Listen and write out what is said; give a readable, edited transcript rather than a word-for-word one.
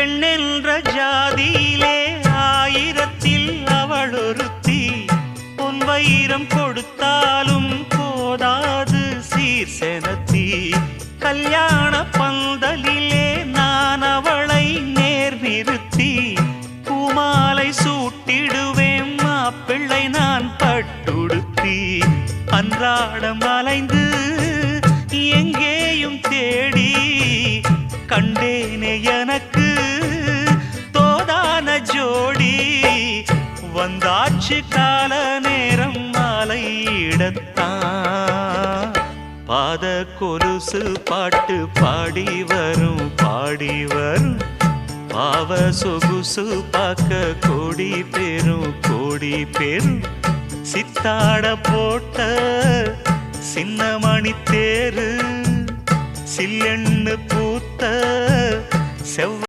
பெண்ணென்ற ஜாதியிலே ஆயிரத்தில் அவள் ஒருத்தி. பொன் வைரம் கொடுத்தாலும் போதாது சீர் செனத்தி. கல்யாண பந்தலிலே நான் அவளை நேர் நிறுத்தி பூமாலை சூட்டிடுவேன் மாப்பிள்ளை நான் பட்டுடுத்தி. அன்றாடம் அலைந்து எங்கேயும் தேடி கண்டேனே எனக்கு தோதான ஜோடி. வந்தாச்சு கால நேரம் மாலையிடத்தான். பாத கொலுசு பாட்டு பாடி வரும் பாடி வரும். பாவ சொகுசு பார்க்க கோடி பேரும். சித்தாட போட்ட சின்ன மணி தேரு சில்லெண்ணு பூத்த செவ்வ